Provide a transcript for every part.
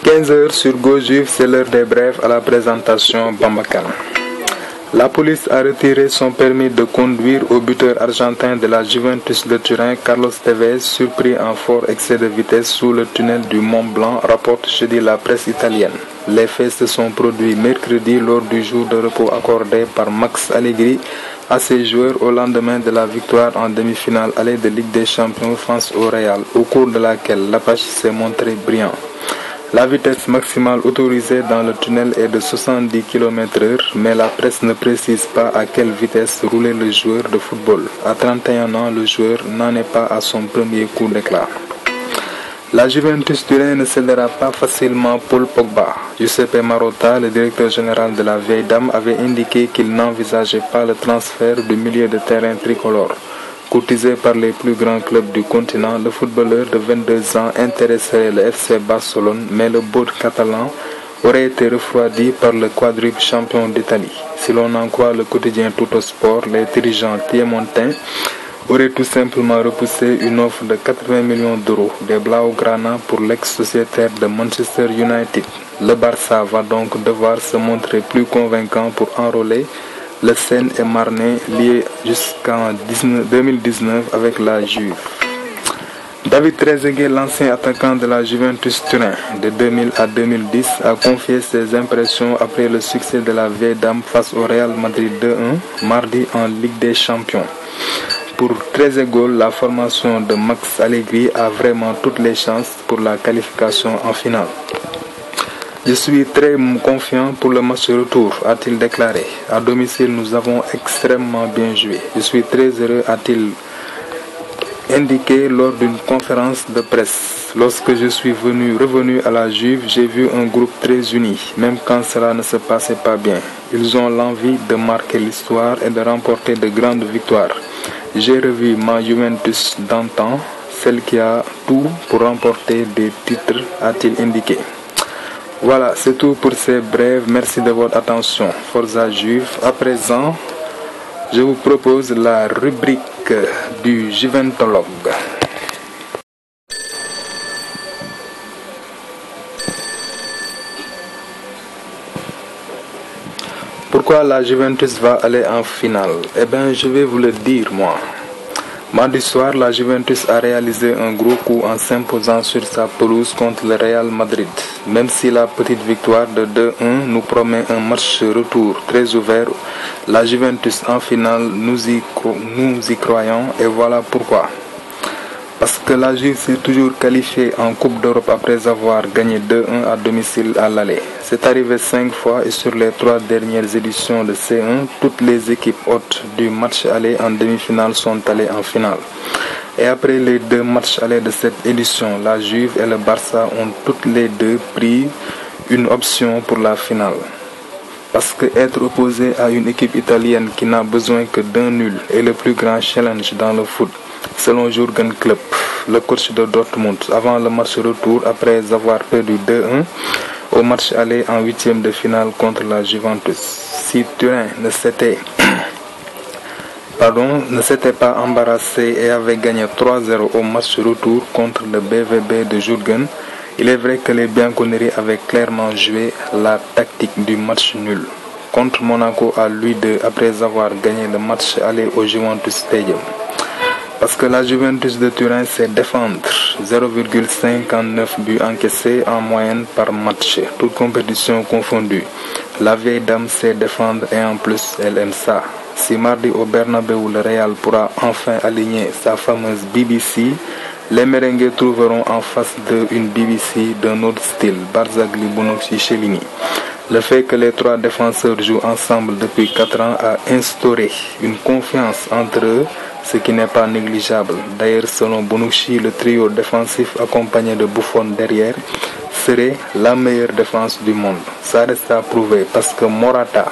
15h sur GoJuve, c'est l'heure des brèves à la présentation Bambakan. La police a retiré son permis de conduire au buteur argentin de la Juventus de Turin, Carlos Tevez, surpris en fort excès de vitesse sous le tunnel du Mont Blanc, rapporte jeudi la presse italienne. Les faits se sont produits mercredi lors du jour de repos accordé par Max Allegri à ses joueurs au lendemain de la victoire en demi-finale allée de Ligue des Champions face au Real, au cours de laquelle l'Apache s'est montré brillant. La vitesse maximale autorisée dans le tunnel est de 70 km/h, mais la presse ne précise pas à quelle vitesse roulait le joueur de football. À 31 ans, le joueur n'en est pas à son premier coup d'éclat. La Juventus Turin ne cédera pas facilement Paul Pogba. Giuseppe Marotta, le directeur général de la vieille dame, avait indiqué qu'il n'envisageait pas le transfert du milieu de terrain tricolore. Courtisé par les plus grands clubs du continent, le footballeur de 22 ans intéresserait le FC Barcelone, mais le board catalan aurait été refroidi par le quadruple champion d'Italie. Si l'on en croit le quotidien Tuttosport, les dirigeants piémontains auraient tout simplement repoussé une offre de 80 millions d'euros des Blaugrana pour l'ex-sociétaire de Manchester United. Le Barça va donc devoir se montrer plus convaincant pour enrôler le Seine et Marnais liés jusqu'en 2019 avec la Juve. David Trezeguet, l'ancien attaquant de la Juventus Turin de 2000 à 2010, a confié ses impressions après le succès de la vieille dame face au Real Madrid 2-1 mardi en Ligue des Champions. Pour Trezeguet, la formation de Max Allegri a vraiment toutes les chances pour la qualification en finale. Je suis très confiant pour le match retour, a-t-il déclaré. À domicile, nous avons extrêmement bien joué. Je suis très heureux, a-t-il indiqué lors d'une conférence de presse. Lorsque je suis revenu à la Juve, j'ai vu un groupe très uni, même quand cela ne se passait pas bien. Ils ont l'envie de marquer l'histoire et de remporter de grandes victoires. J'ai revu ma Juventus d'antan, celle qui a tout pour remporter des titres, a-t-il indiqué. Voilà, c'est tout pour ces brèves. Merci de votre attention. Forza Juve. À présent, je vous propose la rubrique du Juventologue. Pourquoi la Juventus va aller en finale? Eh bien, je vais vous le dire, moi. Mardi soir, la Juventus a réalisé un gros coup en s'imposant sur sa pelouse contre le Real Madrid. Même si la petite victoire de 2-1 nous promet un match retour très ouvert, la Juventus en finale, nous y croyons et voilà pourquoi. Parce que la Juve s'est toujours qualifiée en Coupe d'Europe après avoir gagné 2-1 à domicile à l'aller. C'est arrivé 5 fois et sur les 3 dernières éditions de C1, toutes les équipes hôtes du match aller en demi-finale sont allées en finale. Et après les 2 matchs allés de cette édition, la Juve et le Barça ont toutes les deux pris une option pour la finale. Parce que être opposé à une équipe italienne qui n'a besoin que d'un nul est le plus grand challenge dans le foot. Selon Jürgen Klopp, le coach de Dortmund, avant le match retour, après avoir perdu 2-1 au match aller en 8e de finale contre la Juventus. Si Turin ne s'était pas embarrassé et avait gagné 3-0 au match retour contre le BVB de Jürgen, il est vrai que les Bianconeri avaient clairement joué la tactique du match nul contre Monaco à Louis II après avoir gagné le match aller au Juventus Stadium. Parce que la Juventus de Turin sait défendre, 0,59 buts encaissés en moyenne par match, toute compétition confondue. La vieille dame sait défendre et en plus elle aime ça. Si mardi au Bernabeu le Real pourra enfin aligner sa fameuse BBC, les merengues trouveront en face d'eux une BBC d'un autre style, Barzagli, Bonucci, Chiellini. Le fait que les 3 défenseurs jouent ensemble depuis 4 ans a instauré une confiance entre eux, ce qui n'est pas négligeable. D'ailleurs, selon Bonucci, le trio défensif accompagné de Buffon derrière serait la meilleure défense du monde. Ça reste à prouver parce que Morata,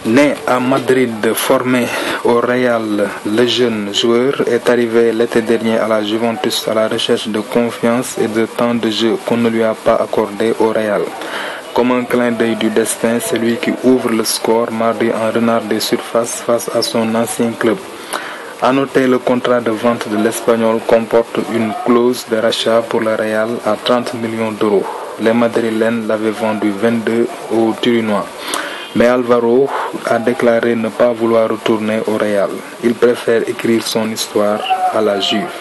né à Madrid, formé au Real, le jeune joueur est arrivé l'été dernier à la Juventus à la recherche de confiance et de temps de jeu qu'on ne lui a pas accordé au Real. Comme un clin d'œil du destin, c'est lui qui ouvre le score mardi en renard des surfaces face à son ancien club. À noter, le contrat de vente de l'Espagnol comporte une clause de rachat pour le Real à 30 millions d'euros. Les Madrilènes l'avaient vendu 22 aux Turinois. Mais Alvaro a déclaré ne pas vouloir retourner au Real. Il préfère écrire son histoire à la Juve.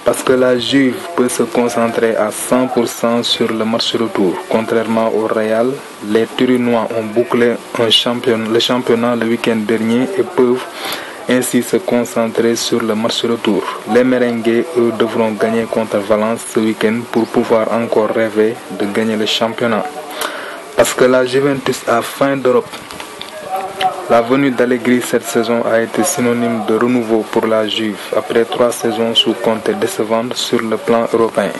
Parce que la Juve peut se concentrer à 100% sur le match retour. Contrairement au Real, les Turinois ont bouclé le championnat le week-end dernier et peuvent ainsi se concentrer sur le match retour. Les Merengues, eux, devront gagner contre Valence ce week-end pour pouvoir encore rêver de gagner le championnat. Parce que la Juventus a faim d'Europe. La venue d'Allegri cette saison a été synonyme de renouveau pour la Juve après 3 saisons sous Conte décevantes sur le plan européen.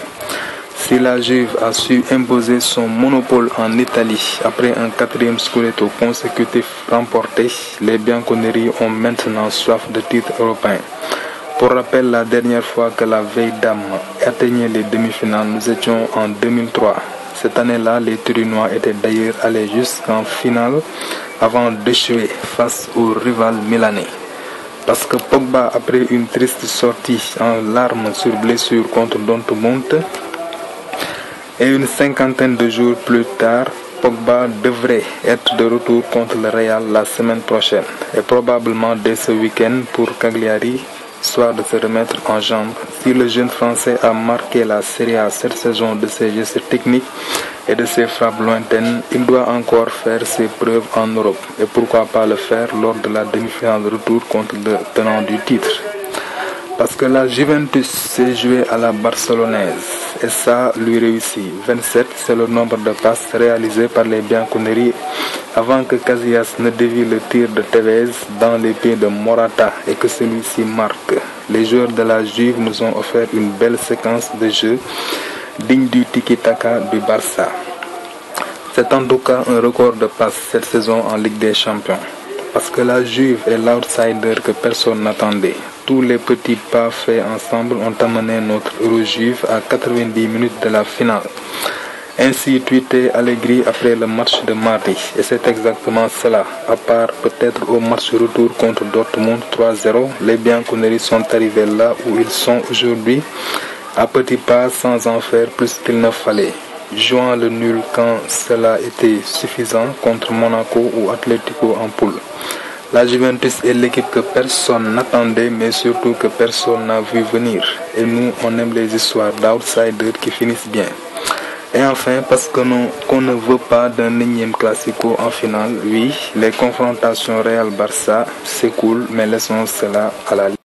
Si la Juve a su imposer son monopole en Italie après un 4e scudetto consécutif remporté, les Bianconeri ont maintenant soif de titres européens. Pour rappel, la dernière fois que la vieille dame atteignait les demi-finales, nous étions en 2003. Cette année-là, les Turinois étaient d'ailleurs allés jusqu'en finale avant d'échouer face au rival milanais. Parce que Pogba, après une triste sortie en larmes sur blessure contre Dortmund, et une cinquantaine de jours plus tard, Pogba devrait être de retour contre le Real la semaine prochaine et probablement dès ce week-end pour Cagliari, histoire de se remettre en jambes. Si le jeune Français a marqué la Serie A cette saison de ses gestes techniques et de ses frappes lointaines, il doit encore faire ses preuves en Europe et pourquoi pas le faire lors de la demi-finale de retour contre le tenant du titre. Parce que la Juventus s'est jouée à la barcelonaise et ça lui réussit. 27, c'est le nombre de passes réalisées par les Bianconeri avant que Casillas ne dévie le tir de Tevez dans les pieds de Morata et que celui-ci marque. Les joueurs de la Juve nous ont offert une belle séquence de jeu digne du tiki-taka du Barça. C'est en tout cas un record de passes cette saison en Ligue des Champions. Parce que la Juve est l'outsider que personne n'attendait. Tous les petits pas faits ensemble ont amené notre euro juive à 90 minutes de la finale. Ainsi tweeté Allegri après le match de mardi. Et c'est exactement cela. À part peut-être au match retour contre Dortmund 3-0, les Bianconeri sont arrivés là où ils sont aujourd'hui, à petits pas sans en faire plus qu'il ne fallait. Jouant le nul quand cela était suffisant contre Monaco ou Atlético en poule. La Juventus est l'équipe que personne n'attendait, mais surtout que personne n'a vu venir. Et nous, on aime les histoires d'outsiders qui finissent bien. Et enfin, parce que qu'on ne veut pas d'un énième classico en finale, oui, les confrontations Real-Barça, c'est cool, mais laissons cela à la